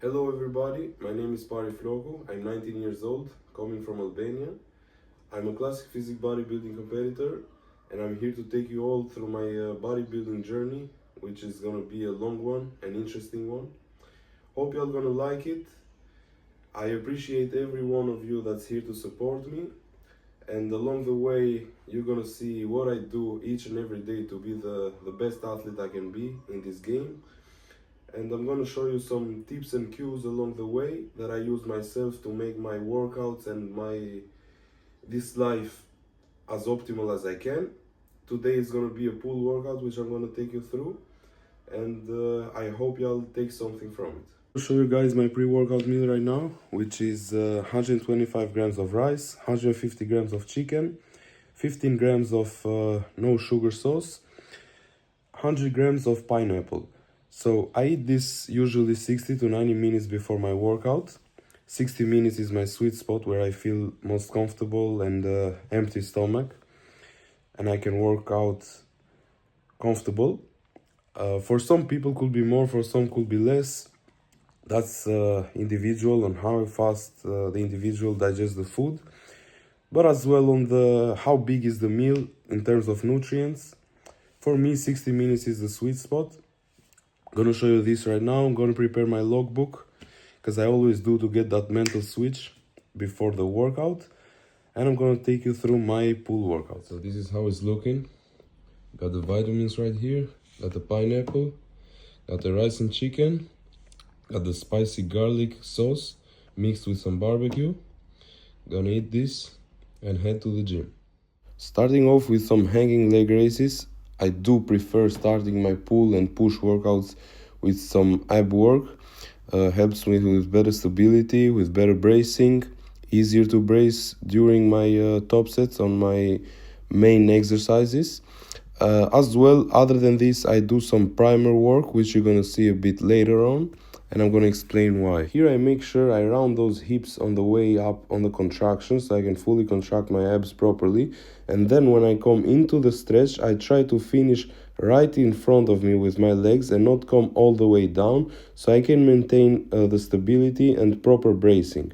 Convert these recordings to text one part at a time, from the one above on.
Hello everybody, my name is Pari Floku, I'm 19 years old, coming from Albania. I'm a classic physique bodybuilding competitor and I'm here to take you all through my bodybuilding journey, which is gonna be a long one, an interesting one. Hope y'all gonna like it. I appreciate every one of you that's here to support me, and along the way you're gonna see what I do each and every day to be the best athlete I can be in this game. And I'm gonna show you some tips and cues along the way that I use myself to make my workouts and this life as optimal as I can. Today is gonna be a pull workout which I'm gonna take you through, and I hope y'all take something from it. I'll show you guys my pre-workout meal right now, which is 125 grams of rice, 150 grams of chicken, 15 grams of no sugar sauce, 100 grams of pineapple. So I eat this usually 60 to 90 minutes before my workout. 60 minutes is my sweet spot where I feel most comfortable and empty stomach, and I can work out comfortable. For some people could be more, for some could be less. That's individual on how fast the individual digests the food, but as well on the how big is the meal in terms of nutrients. For me, 60 minutes is the sweet spot. I'm gonna show you this right now. I'm gonna prepare my logbook, because I always do to get that mental switch before the workout. And I'm gonna take you through my pull workout. So this is how it's looking. Got the vitamins right here, got the pineapple, got the rice and chicken, got the spicy garlic sauce mixed with some barbecue. Gonna eat this and head to the gym. Starting off with some hanging leg raises. I do prefer starting my pull and push workouts with some ab work. Helps me with better stability, with better bracing, easier to brace during my top sets on my main exercises. As well, other than this, I do some primer work, which you're gonna see a bit later on, and I'm gonna explain why. Here I make sure I round those hips on the way up on the contraction so I can fully contract my abs properly, and then when I come into the stretch, I try to finish right in front of me with my legs and not come all the way down, so I can maintain the stability and proper bracing.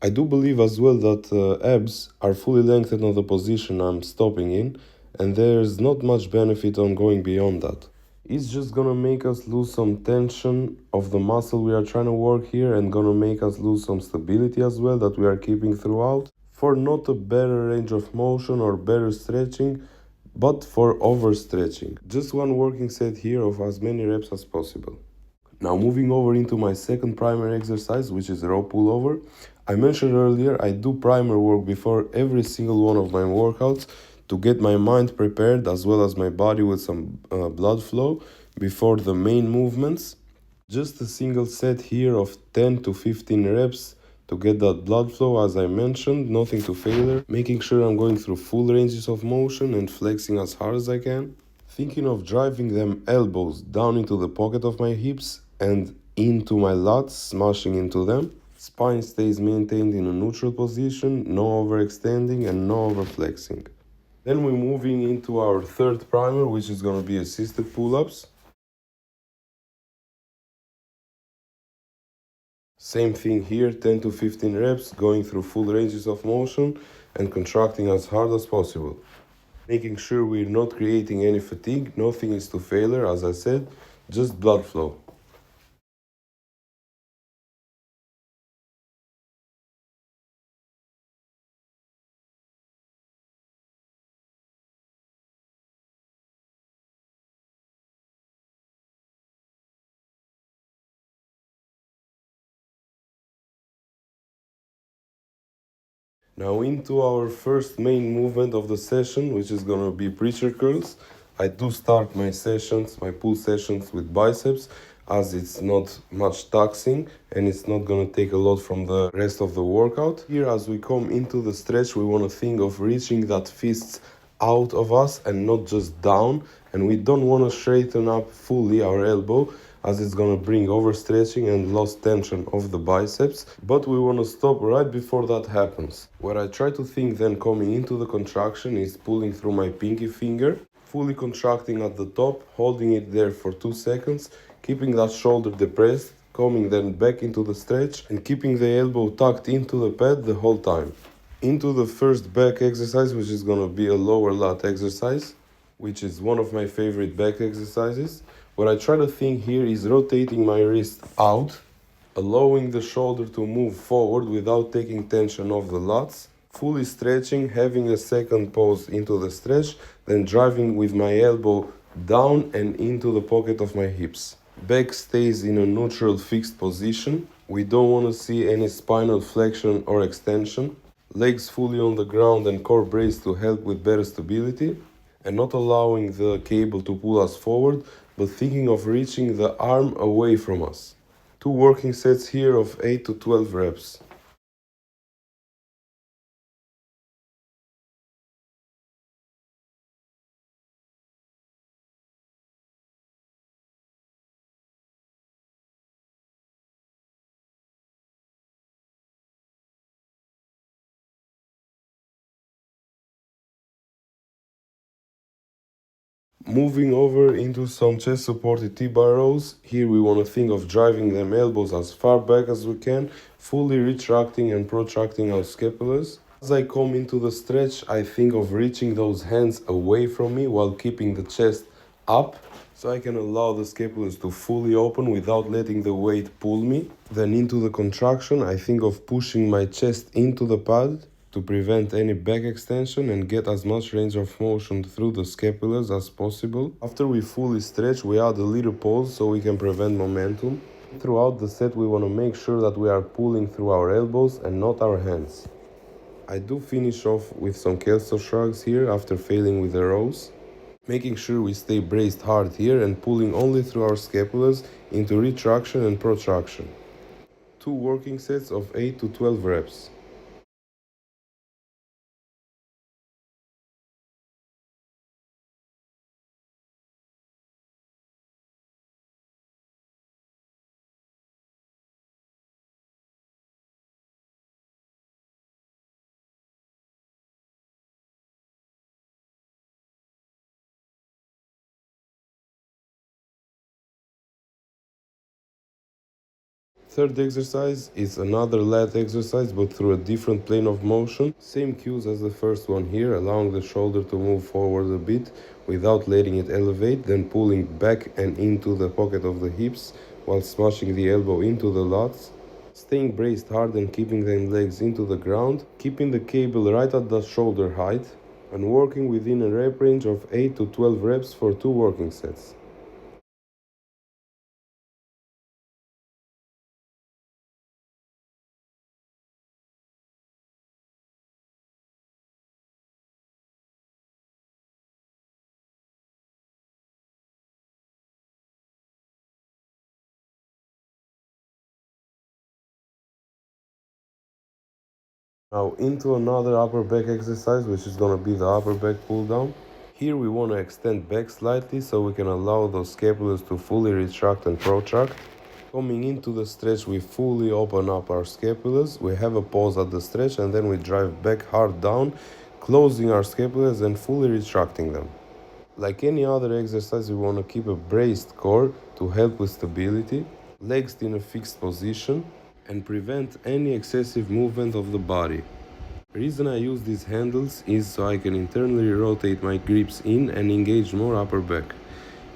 I do believe as well that abs are fully lengthened on the position I'm stopping in, and there's not much benefit on going beyond that. It's just gonna make us lose some tension of the muscle we are trying to work here, and gonna make us lose some stability as well that we are keeping throughout, for not a better range of motion or better stretching, but for overstretching. Just one working set here of as many reps as possible. Now moving over into my second primer exercise, which is row pullover. I mentioned earlier I do primer work before every single one of my workouts to get my mind prepared as well as my body with some blood flow before the main movements. Just a single set here of 10 to 15 reps to get that blood flow, as I mentioned, nothing to failure. Making sure I'm going through full ranges of motion and flexing as hard as I can. Thinking of driving them elbows down into the pocket of my hips and into my lats, smashing into them. Spine stays maintained in a neutral position, no overextending and no overflexing. Then we're moving into our third primer, which is going to be assisted pull-ups. Same thing here, 10 to 15 reps, going through full ranges of motion and contracting as hard as possible. Making sure we're not creating any fatigue, nothing is to failure, as I said, just blood flow. Now into our first main movement of the session, which is gonna be preacher curls. I do start my sessions, my pull sessions with biceps, as it's not much taxing and it's not gonna take a lot from the rest of the workout. Here, as we come into the stretch, we wanna think of reaching that fists out of us and not just down, and we don't wanna straighten up fully our elbow, as it's gonna bring overstretching and lost tension of the biceps, but we wanna stop right before that happens. What I try to think then coming into the contraction is pulling through my pinky finger, fully contracting at the top, holding it there for 2 seconds, keeping that shoulder depressed, coming then back into the stretch and keeping the elbow tucked into the pad the whole time. Into the first back exercise, which is gonna be a lower lat exercise, which is one of my favorite back exercises. What I try to think here is rotating my wrist out, allowing the shoulder to move forward without taking tension off the lats, fully stretching, having a second pause into the stretch, then driving with my elbow down and into the pocket of my hips. Back stays in a neutral fixed position. We don't want to see any spinal flexion or extension. Legs fully on the ground and core braced to help with better stability, and not allowing the cable to pull us forward, but thinking of reaching the arm away from us. 2 working sets here of 8 to 12 reps. Moving over into some chest supported T-bar rows. Here we want to think of driving them elbows as far back as we can, fully retracting and protracting our scapulas. As I come into the stretch, I think of reaching those hands away from me while keeping the chest up, so I can allow the scapulas to fully open without letting the weight pull me. Then into the contraction, I think of pushing my chest into the pad to prevent any back extension and get as much range of motion through the scapulas as possible. After we fully stretch, we add a little pause so we can prevent momentum. Throughout the set, we want to make sure that we are pulling through our elbows and not our hands. I do finish off with some Kelso shrugs here after failing with the rows, making sure we stay braced hard here and pulling only through our scapulas into retraction and protraction. 2 working sets of 8 to 12 reps. Third exercise is another lat exercise but through a different plane of motion. Same cues as the first one here, allowing the shoulder to move forward a bit without letting it elevate, then pulling back and into the pocket of the hips while smashing the elbow into the lats. Staying braced hard and keeping the legs into the ground, keeping the cable right at the shoulder height, and working within a rep range of 8 to 12 reps for 2 working sets. Now into another upper back exercise, which is going to be the upper back pull down. Here we want to extend back slightly so we can allow those scapulas to fully retract and protract. Coming into the stretch, we fully open up our scapulas. We have a pause at the stretch and then we drive back hard down, closing our scapulas and fully retracting them. Like any other exercise, we want to keep a braced core to help with stability, legs in a fixed position, and prevent any excessive movement of the body. The reason I use these handles is so I can internally rotate my grips in and engage more upper back.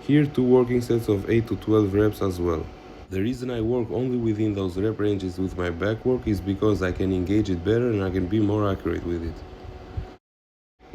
Here 2 working sets of 8 to 12 reps as well. The reason I work only within those rep ranges with my back work is because I can engage it better and I can be more accurate with it.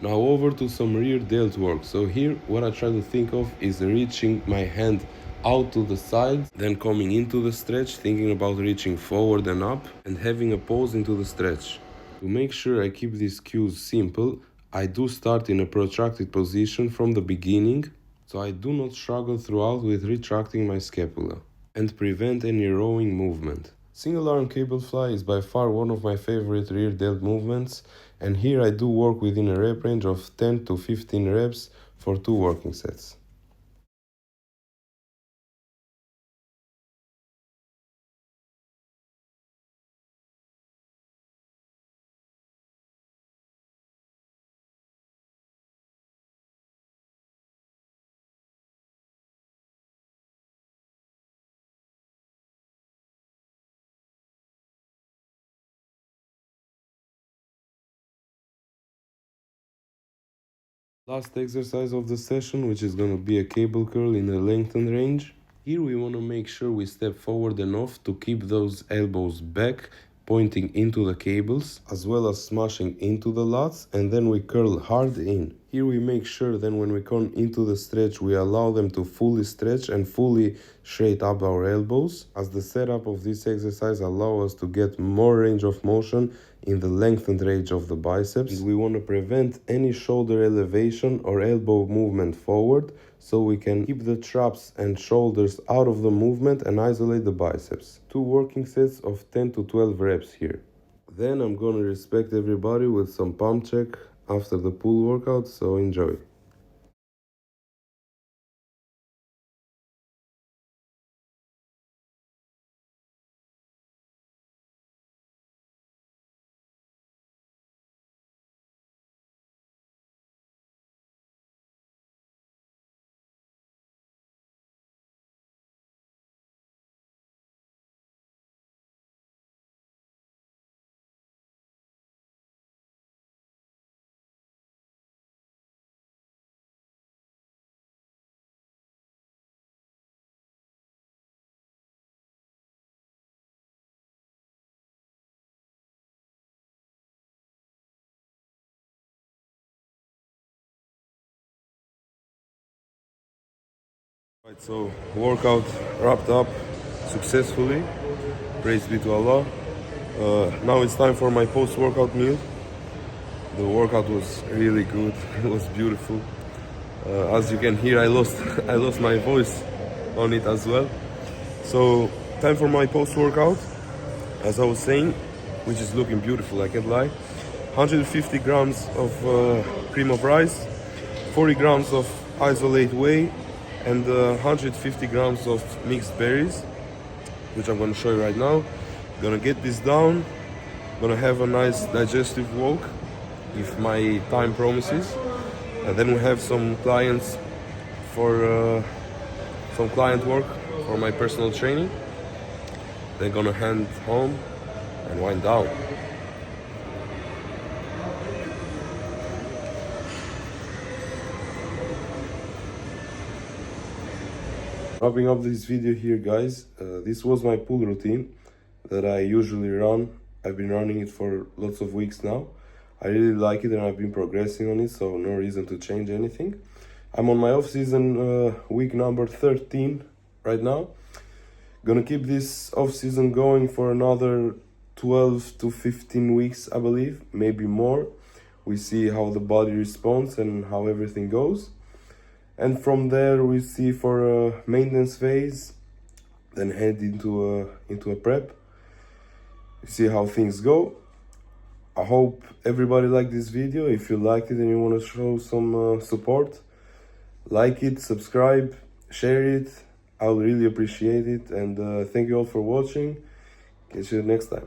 Now over to some rear delt work. So here what I try to think of is reaching my hand out to the side, then coming into the stretch, thinking about reaching forward and up, and having a pause into the stretch. To make sure I keep these cues simple, I do start in a protracted position from the beginning, so I do not struggle throughout with retracting my scapula, and prevent any rowing movement. Single arm cable fly is by far one of my favorite rear delt movements, and here I do work within a rep range of 10 to 15 reps for 2 working sets. Last exercise of the session, which is going to be a cable curl in the lengthened range. Here we want to make sure we step forward enough to keep those elbows back, pointing into the cables, as well as smashing into the lats, and then we curl hard in. Here we make sure then when we come into the stretch, we allow them to fully stretch and fully straight up our elbows, as the setup of this exercise allows us to get more range of motion in the lengthened range of the biceps. We want to prevent any shoulder elevation or elbow movement forward, so we can keep the traps and shoulders out of the movement and isolate the biceps. 2 working sets of 10 to 12 reps here. Then I'm gonna respect everybody with some pump check after the pull workout, so enjoy. Right, so workout wrapped up successfully. Praise be to Allah. Now it's time for my post-workout meal. The workout was really good. It was beautiful. As you can hear, I lost my voice on it as well. So time for my post-workout. As I was saying, which is looking beautiful, I can't lie. 150 grams of cream of rice, 40 grams of isolate whey, and 150 grams of mixed berries, which I'm going to show you right now. Gonna get this down, gonna have a nice digestive walk if my time promises, and then we have some clients for some client work for my personal training. Then gonna hand home and wind down. Wrapping up this video here, guys, this was my pull routine that I usually run. I've been running it for lots of weeks now. I really like it and I've been progressing on it, so no reason to change anything. I'm on my off-season week number 13 right now. Gonna keep this off-season going for another 12 to 15 weeks, I believe, maybe more. We see how the body responds and how everything goes. And from there we see for a maintenance phase, then head into a prep. See how things go. I hope everybody liked this video. If you liked it and you want to show some support, like it, subscribe, share it. I'll really appreciate it. And thank you all for watching. Catch you next time.